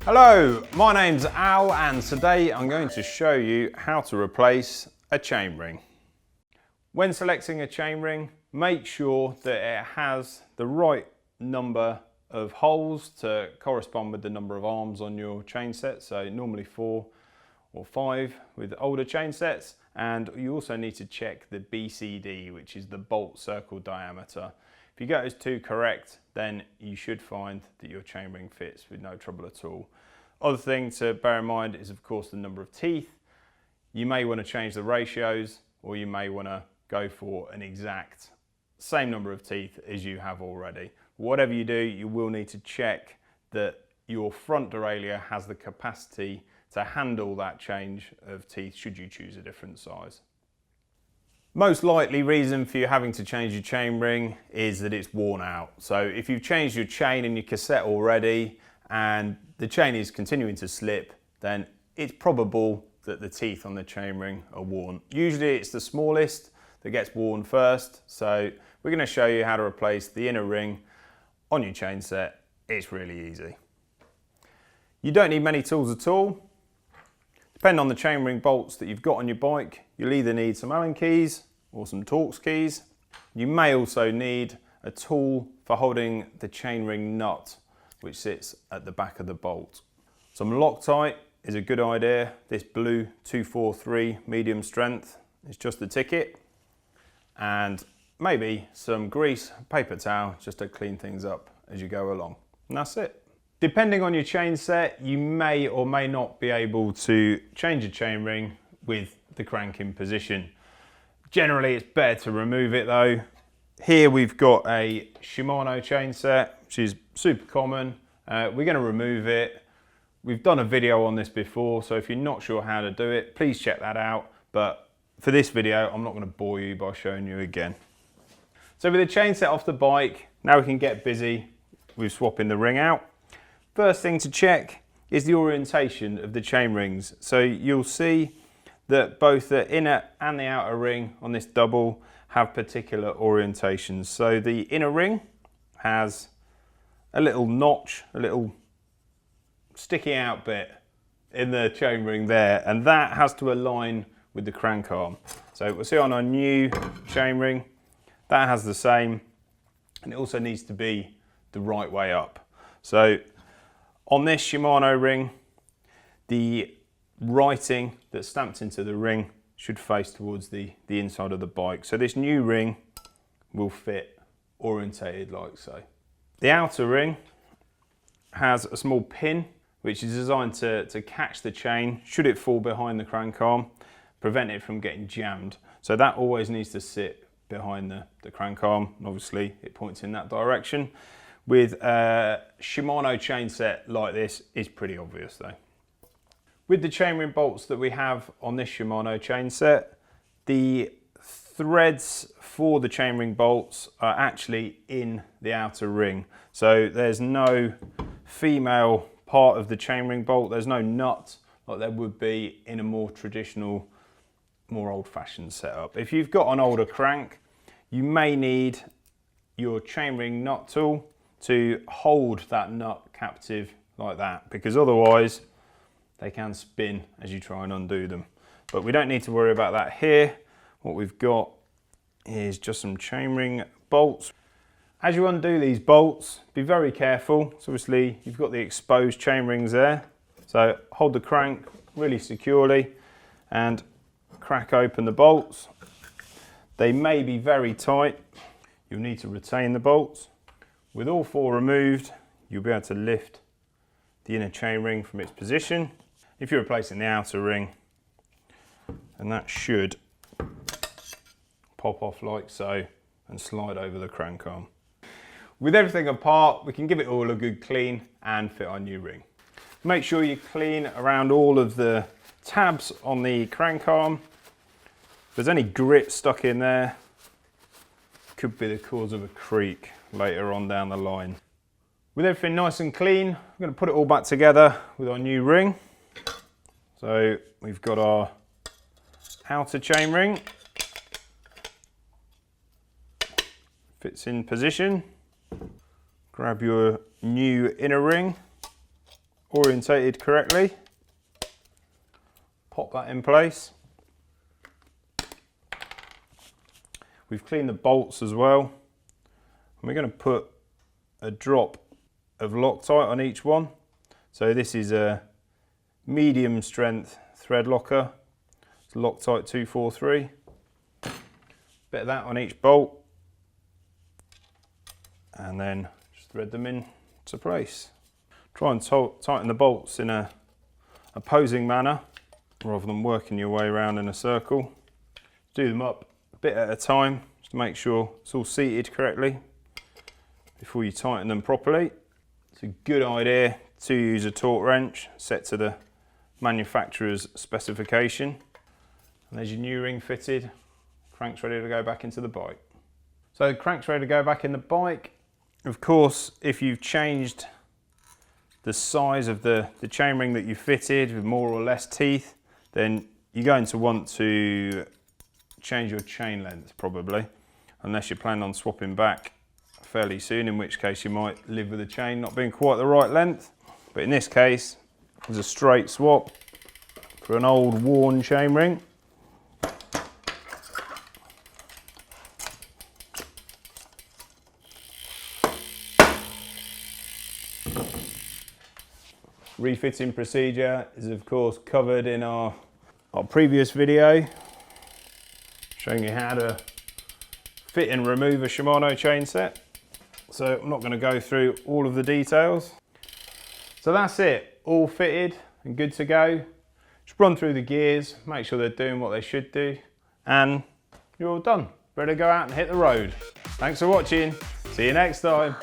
Hello, my name's Al and today I'm going to show you how to replace a chainring. When selecting a chainring, make sure that it has the right number of holes to correspond with the number of arms on your chain set, so normally 4 or 5 with older chain sets, and you also need to check the BCD, which is the bolt circle diameter. If you get those two correct, then you should find that your chainring fits with no trouble at all. Other thing to bear in mind is of course the number of teeth. You may want to change the ratios, or you may want to go for an exact same number of teeth as you have already. Whatever you do, you will need to check that your front derailleur has the capacity to handle that change of teeth should you choose a different size. Most likely reason for you having to change your chainring is that it's worn out. So if you've changed your chain and your cassette already and the chain is continuing to slip, then it's probable that the teeth on the chainring are worn. Usually it's the smallest that gets worn first, so we're going to show you how to replace the inner ring on your chain set. It's really easy. You don't need many tools at all. Depending on the chainring bolts that you've got on your bike, you'll either need some Allen keys or some Torx keys. You may also need a tool for holding the chainring nut, which sits at the back of the bolt. Some Loctite is a good idea. This blue 243 medium strength is just the ticket, and maybe some grease, paper towel, just to clean things up as you go along. And that's it. Depending on your chain set, you may or may not be able to change your chainring with the crank in position. Generally, it's better to remove it though. Here we've got a Shimano chain set, which is super common. We're going to remove it. We've done a video on this before, so if you're not sure how to do it, please check that out. But for this video, I'm not going to bore you by showing you again. So with the chain set off the bike, now we can get busy with swapping the ring out. First thing to check is the orientation of the chain rings. So you'll see that both the inner and the outer ring on this double have particular orientations. So the inner ring has a little notch, a little sticky out bit in the chain ring there, and that has to align with the crank arm. So we'll see on our new chain ring, that has the same, and it also needs to be the right way up. So on this Shimano ring, the writing that's stamped into the ring should face towards the inside of the bike. So this new ring will fit orientated like so. The outer ring has a small pin which is designed to catch the chain should it fall behind the crank arm, prevent it from getting jammed. So that always needs to sit behind the crank arm, and obviously it points in that direction. With a Shimano chain set like this, it's pretty obvious though. With the chainring bolts that we have on this Shimano chain set, the threads for the chainring bolts are actually in the outer ring. So there's no female part of the chainring bolt, there's no nut like there would be in a more traditional, more old-fashioned setup. If you've got an older crank, you may need your chainring nut tool to hold that nut captive like that, because otherwise they can spin as you try and undo them. But we don't need to worry about that here. What we've got is just some chainring bolts. As you undo these bolts, be very careful. So obviously you've got the exposed chain rings there. So hold the crank really securely and crack open the bolts. They may be very tight. You'll need to retain the bolts. With all 4 removed, you'll be able to lift the inner chain ring from its position. If you're replacing the outer ring, and that should pop off like so and slide over the crank arm. With everything apart, we can give it all a good clean and fit our new ring. Make sure you clean around all of the tabs on the crank arm. If there's any grit stuck in there, could be the cause of a creak later on down the line. With everything nice and clean, I'm going to put it all back together with our new ring. So we've got our outer chain ring, fits in position. Grab your new inner ring, orientated correctly. Pop that in place. We've cleaned the bolts as well. And we're going to put a drop of Loctite on each one. So this is a medium strength thread locker. It's Loctite 243. Bit of that on each bolt. And then just thread them into place. Try and tighten the bolts in a opposing manner rather than working your way around in a circle. Do them up a bit at a time just to make sure it's all seated correctly before you tighten them properly. It's a good idea to use a Torx wrench set to the manufacturer's specification. And there's your new ring fitted, crank's ready to go back into the bike. So the crank's ready to go back in the bike. Of course, if you've changed the size of the chainring that you fitted with more or less teeth, then you're going to want to change your chain length probably, unless you're planning on swapping back fairly soon, in which case you might live with the chain not being quite the right length. But in this case, there's a straight swap for an old worn chainring. Refitting procedure is of course covered in our previous video showing you how to fit and remove a Shimano chain set. So I'm not going to go through all of the details. So that's it, all fitted and good to go. Just run through the gears, make sure they're doing what they should do, and you're all done. Ready to go out and hit the road. Thanks for watching, see you next time.